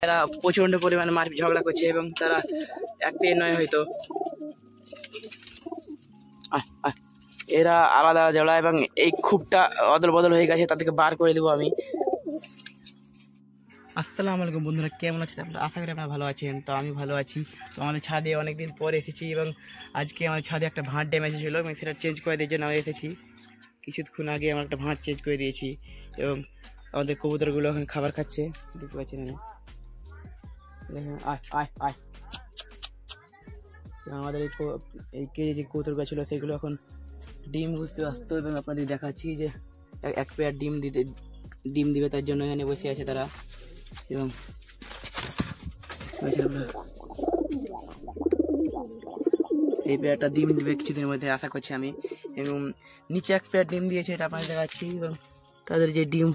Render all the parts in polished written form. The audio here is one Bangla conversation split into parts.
এরা প্রচন্ড পরিমাণে মারপিট ঝগড়া করছে এবং তারা এক দিন নয় হয়তো এরা আলাদা ঝগড়া এবং এই খুবটা অদল বদল হয়ে গেছে, তাদেরকে বার করে দেবো আমি। আসসালামু আলাইকুম বন্ধুরা, কেমন আছেন আপনারা? আশা করি আপনারা ভালো আছেন। তো আমি ভালো আছি। তো আমাদের ছাদে অনেকদিন পর এসেছি এবং আজকে আমাদের ছাদে একটা ভাঁড় ড্যামেজ ছিল এবং সেটা চেঞ্জ করে দেওয়ার জন্য আমি এসেছি। কিছুক্ষণ আগে আমার একটা ভাঁড় চেঞ্জ করে দিয়েছি এবং আমাদের কবুতরগুলো এখন খাবার খাচ্ছে, দেখতে পাচ্ছেন। দেখেন আমাদের এই কেজি যে কবুতরগুলো ছিল সেগুলো এখন ডিম বুঝতে আসতো এবং আপনাদের দেখাচ্ছি যে এক পেয়ার ডিম দিবে, তার জন্য এখানে বসে আছে তারা। এবং এই পেয়ারটা ডিম দিবে কিছুদিনের মধ্যে আশা করছি আমি। এবং নিচে এক পেয়ার ডিম দিয়েছে, এটা আপনাদের দেখাচ্ছি। এবং তাদের যে ডিম,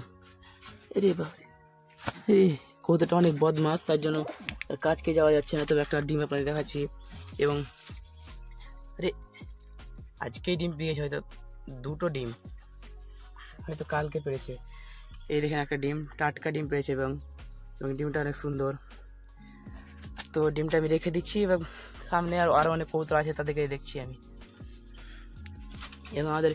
কবুতরটা অনেক বদমাস, তার জন্য কাজকে যাওয়া যাচ্ছে না। তবে একটা ডিম আপনাদের দেখাচ্ছি। এবং আজকেই ডিম দিয়েছে, হয়তো দুটো ডিম, হয়তো কালকে পেরেছে। এই দেখেন একটা ডিম, টাটকা ডিম পেয়েছে এবং ডিমটা অনেক সুন্দর। তো ডিমটা আমি রেখে দিচ্ছি এবং সামনে আরও অনেক কবুতর আছে, তাদেরকে দেখছি আমি। এবং আমাদের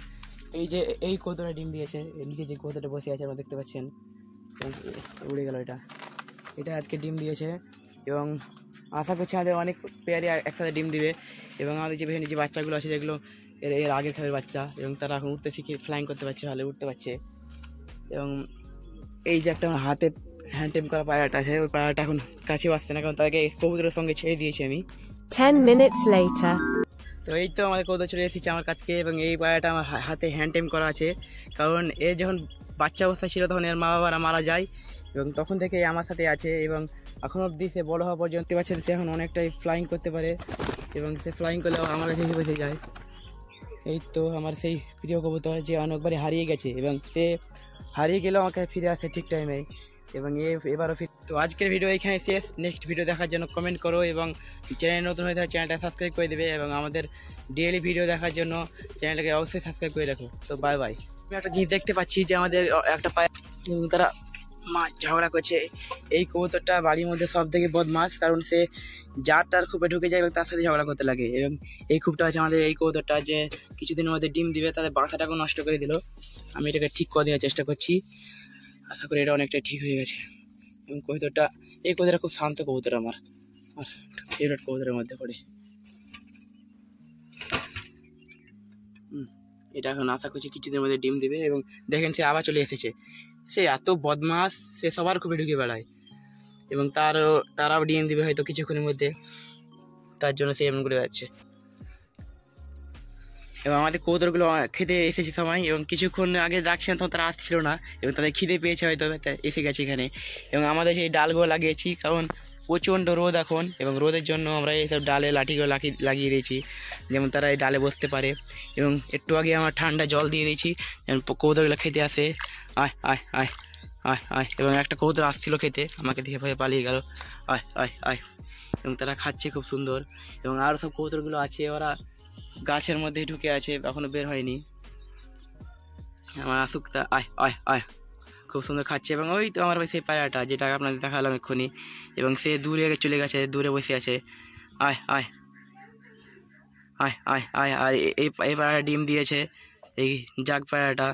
এই কবুতরটা ডিম দিয়েছে, নিচে যে কবুতরটা বসে আছে আপনারা দেখতে পাচ্ছেন, উড়ে গেল। এটা আজকে ডিম দিয়েছে এবং আশা করছি আমাদের অনেক পেয়ারে একসাথে ডিম দিবে। এবং আমাদের যে যে বাচ্চাগুলো আছে, যেগুলো এর আগের খালের বাচ্চা, এবং তারা এখন উঠতে শিখে ফ্লাইং করতে পারছে, ভালো উঠতে পারছে। এবং এই যে একটা আমার হাতে হ্যান্ড টেম করা পায়রাটা আছে, ওই পায়রাটা এখন কাছেও আসছে না, কারণ তাকে কবুতরের সঙ্গে ছেড়ে দিয়েছি আমি। 10 minutes later. তো এই তো আমাদের কবুতর চলে এসেছে আমার কাছে। এবং এই পায়রাটা আমার হাতে হ্যান্ড টেম করা আছে, কারণ এর যখন বাচ্চা অবস্থায় ছিল তখন এর মা বাবারা মারা যায় এবং তখন থেকে আমার সাথে আছে। এবং এখন অবধি সে বড় হওয়া পর্যন্ত পাচ্ছেন, সে এখন অনেকটাই ফ্লাইং করতে পারে এবং সে ফ্লাইং করলেও আমার কাছে বসে যায়। এই তো আমার সেই প্রিয় কবুতর যে অনেকবারই হারিয়ে গেছে এবং সে হারিয়ে গেলেও আমাকে ফিরে আসে ঠিক টাইমে। এবং এবারও তো আজকের ভিডিও এখানে শেষ। নেক্সট ভিডিও দেখার জন্য কমেন্ট করো এবং চ্যানেল নতুন হয়ে থাকে চ্যানেলটা সাবস্ক্রাইব করে দেবে এবং আমাদের ডেইলি ভিডিও দেখার জন্য চ্যানেলটাকে অবশ্যই সাবস্ক্রাইব করে রাখো। তো বাই বাই। আমি একটা জিনিস দেখতে পাচ্ছি যে আমাদের একটা পায়ে তারা মাছ ঝগড়া করছে। এই কবুতরটা বাড়ির মধ্যে সব থেকে বদমাস, কারণ সে তার খুবই ঢুকে যায় এবং তার সাথে ঝগড়া করতে লাগে। এবং এই খুবটা আছে আমাদের এই কবুতরটা, যে কিছুদিনের মধ্যে ডিম দিবে, তাদের বাসাটাকেও নষ্ট করে দিল। আমি এটাকে ঠিক করে দেওয়ার চেষ্টা করছি, আশা করি এটা অনেকটাই ঠিক হয়ে গেছে। এবং এই কবুতরটা খুব শান্ত কবুতর, আমার ফেভারিট কবুতরের মধ্যে পড়ে। এটা এখন আশা করছি কিছুদিনের মধ্যে ডিম দিবে। এবং দেখেন সে আবার চলে এসেছে। সে এত বদমাস, সে সবার খুবই ঢুকে বেড়ায় এবং তারাও ডিম দিবে হয়তো কিছুক্ষণের মধ্যে, তার জন্য সে এমন করে যাচ্ছে। এবং আমাদের কবুতরগুলো খেতে এসেছে সবাই, এবং কিছুক্ষণ আগে ডাকছিলাম তখন তারা আসছিল না এবং তাদের খিদে পেয়েছে হয়তো, এসে গেছে এখানে। এবং আমাদের যে ডালগুলো লাগিয়েছি, কারণ প্রচণ্ড রোদ এখন, এবং রোদের জন্য আমরা এইসব ডালে লাঠিগুলো লাগিয়ে দিয়েছি, যেমন তারা এই ডালে বসতে পারে। এবং একটু আগে আমরা ঠান্ডা জল দিয়ে দিয়েছি যেমন কবুতরগুলো খেতে আসে। আয় আয় আয় আয় আয়। এবং একটা কবুতর আসছিল খেতে, আমাকে দেখে ভয়ে পালিয়ে গেল। আয় আয় আয়। এবং তারা খাচ্ছে খুব সুন্দর। এবং আরও সব কবুতরগুলো আছে, ওরা গাছের মধ্যে ঢুকে আছে, এখনো বের হয়নি। আমার আসুক, তা আয় আয় আয়। খুব সুন্দর খাচ্ছে। এবং ওই তো আমার সেই পায়রাটা যেটা আপনাদের দেখালাম এক্ষুনি, এবং সে দূরে চলে গেছে, দূরে বসে আছে। আয় আয় আয় আয় আয়। আর এই পায়রাটা ডিম দিয়েছে, এই জাগ পায়রাটা।